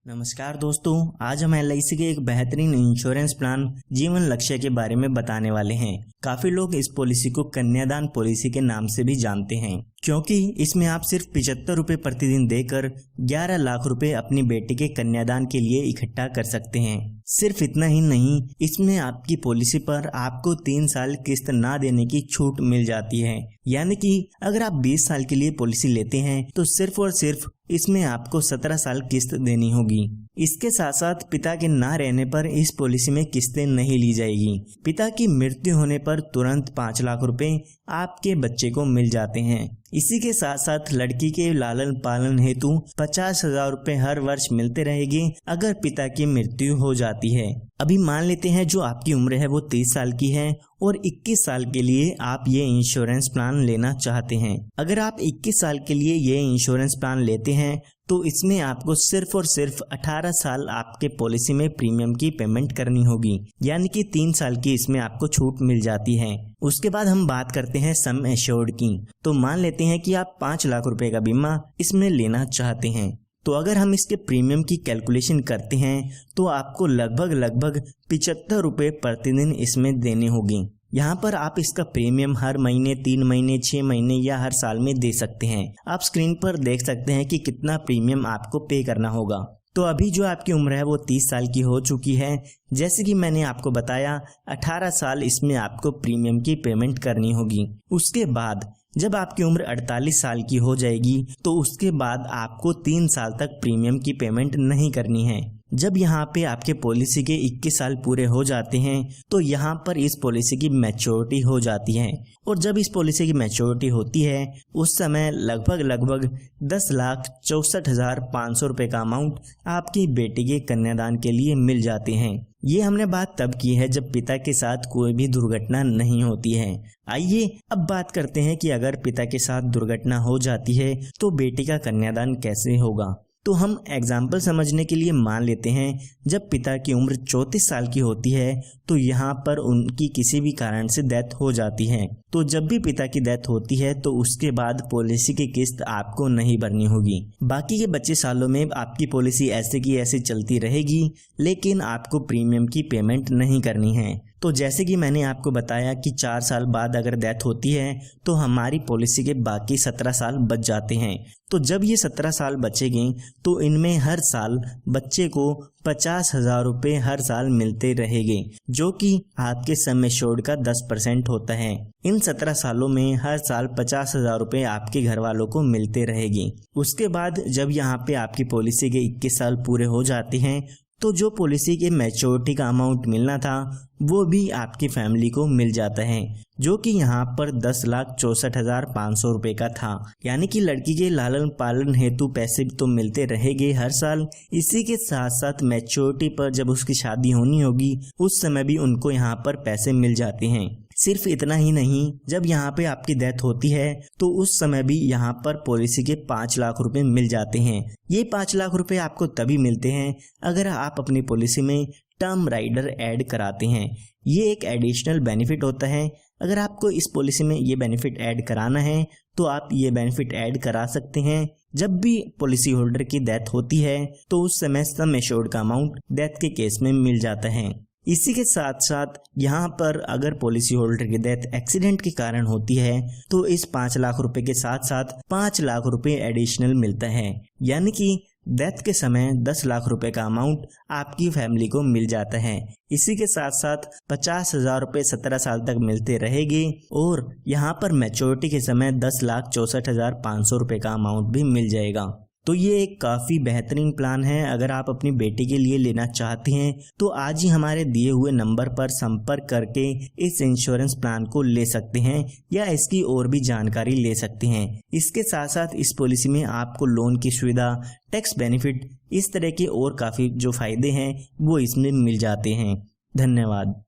नमस्कार दोस्तों, आज हम LIC के एक बेहतरीन इंश्योरेंस प्लान जीवन लक्ष्य के बारे में बताने वाले हैं। काफी लोग इस पॉलिसी को कन्यादान पॉलिसी के नाम से भी जानते हैं, क्योंकि इसमें आप सिर्फ 75 रुपए प्रतिदिन देकर 11 लाख रुपए अपनी बेटी के कन्यादान के लिए इकट्ठा कर सकते हैं। सिर्फ इतना ही नहीं, इसमें आपकी पॉलिसी पर आपको 3 साल किस्त ना देने की छूट मिल जाती है। यानी कि अगर आप 20 साल के लिए पॉलिसी लेते हैं तो सिर्फ और सिर्फ इसमें आपको 17 साल किस्त देनी होगी। इसके साथ साथ पिता के ना रहने पर इस पॉलिसी में किस्तें नहीं ली जाएगी। पिता की मृत्यु होने पर तुरंत 5 लाख रुपए आपके बच्चे को मिल जाते हैं। इसी के साथ साथ लड़की के लालन पालन हेतु 50,000 रुपए हर वर्ष मिलते रहेंगे अगर पिता की मृत्यु हो जाती है। अभी मान लेते हैं जो आपकी उम्र है वो 30 साल की है और 21 साल के लिए आप ये इंश्योरेंस प्लान लेना चाहते हैं। अगर आप 21 साल के लिए ये इंश्योरेंस प्लान लेते हैं तो इसमें आपको सिर्फ और सिर्फ 18 साल आपके पॉलिसी में प्रीमियम की पेमेंट करनी होगी, यानी कि 3 साल की इसमें आपको छूट मिल जाती है। उसके बाद हम बात करते हैं सम एश्योर्ड की। तो मान लेते हैं कि आप 5 लाख रुपए का बीमा इसमें लेना चाहते हैं। तो अगर हम इसके प्रीमियम की कैलकुलेशन करते हैं तो आपको लगभग 75 रुपए प्रतिदिन इसमें देने होंगे। यहाँ पर आप इसका प्रीमियम हर महीने, 3 महीने, 6 महीने या हर साल में दे सकते हैं। आप स्क्रीन पर देख सकते हैं कि कितना प्रीमियम आपको पे करना होगा। तो अभी जो आपकी उम्र है वो 30 साल की हो चुकी है। जैसे कि मैंने आपको बताया, 18 साल इसमें आपको प्रीमियम की पेमेंट करनी होगी। उसके बाद जब आपकी उम्र 48 साल की हो जाएगी तो उसके बाद आपको 3 साल तक प्रीमियम की पेमेंट नहीं करनी है। जब यहाँ पे आपके पॉलिसी के 21 साल पूरे हो जाते हैं तो यहाँ पर इस पॉलिसी की मैच्योरिटी हो जाती है, और जब इस पॉलिसी की मैच्योरिटी होती है उस समय लगभग 10,64,500 रुपए का अमाउंट आपकी बेटी के कन्यादान के लिए मिल जाते हैं। ये हमने बात तब की है जब पिता के साथ कोई भी दुर्घटना नहीं होती है। आइए अब बात करते हैं कि अगर पिता के साथ दुर्घटना हो जाती है तो बेटी का कन्यादान कैसे होगा। तो हम एग्जाम्पल समझने के लिए मान लेते हैं जब पिता की उम्र 34 साल की होती है तो यहाँ पर उनकी किसी भी कारण से डेथ हो जाती है। तो जब भी पिता की डेथ होती है तो उसके बाद पॉलिसी की किस्त आपको नहीं भरनी होगी। बाकी के बचे सालों में आपकी पॉलिसी ऐसे की ऐसे चलती रहेगी, लेकिन आपको प्रीमियम की पेमेंट नहीं करनी है। तो जैसे कि मैंने आपको बताया कि 4 साल बाद अगर डेथ होती है तो हमारी पॉलिसी के बाकी 17 साल बच जाते हैं। तो जब ये 17 साल बचेंगे तो इनमें हर साल बच्चे को 50,000 रुपए हर साल मिलते रहेंगे, जो कि आपके सम एश्योर्ड का 10% होता है। इन 17 सालों में हर साल 50,000 रुपए आपके घर वालों को मिलते रहेंगे। उसके बाद जब यहाँ पे आपकी पॉलिसी के 21 साल पूरे हो जाते हैं तो जो पॉलिसी के मैच्योरिटी का अमाउंट मिलना था वो भी आपकी फैमिली को मिल जाता है, जो कि यहाँ पर 10,64,500 रुपए का था। यानी कि लड़की के लालन पालन हेतु पैसे तो मिलते रहेंगे हर साल। इसी के साथ साथ मैच्योरिटी पर जब उसकी शादी होनी होगी उस समय भी उनको यहाँ पर पैसे मिल जाते हैं। सिर्फ इतना ही नहीं, जब यहाँ पे आपकी डेथ होती है तो उस समय भी यहाँ पर पॉलिसी के 5 लाख रुपए मिल जाते हैं। ये 5 लाख रुपए आपको तभी मिलते हैं अगर आप अपनी पॉलिसी में टर्म राइडर ऐड कराते हैं। ये एक एडिशनल बेनिफिट होता है। अगर आपको इस पॉलिसी में ये बेनिफिट ऐड कराना है तो आप ये बेनिफिट ऐड करा सकते हैं। जब भी पॉलिसी होल्डर की डेथ होती है तो उस समय सम एश्योर्ड का अमाउंट डेथ के केस में मिल जाता है। इसी के साथ साथ यहाँ पर अगर पॉलिसी होल्डर की डेथ एक्सीडेंट के कारण होती है तो इस 5 लाख रुपए के साथ साथ 5 लाख रुपए एडिशनल मिलता है। यानी कि डेथ के समय 10 लाख रुपए का अमाउंट आपकी फैमिली को मिल जाता है। इसी के साथ साथ 50,000 रुपए 17 साल तक मिलते रहेंगे, और यहाँ पर मैच्योरिटी के समय 10,64,500 रुपए का अमाउंट भी मिल जाएगा। तो ये एक काफ़ी बेहतरीन प्लान है। अगर आप अपनी बेटी के लिए लेना चाहते हैं तो आज ही हमारे दिए हुए नंबर पर संपर्क करके इस इंश्योरेंस प्लान को ले सकते हैं या इसकी और भी जानकारी ले सकते हैं। इसके साथ साथ इस पॉलिसी में आपको लोन की सुविधा, टैक्स बेनिफिट, इस तरह के और काफ़ी जो फायदे हैं वो इसमें मिल जाते हैं। धन्यवाद।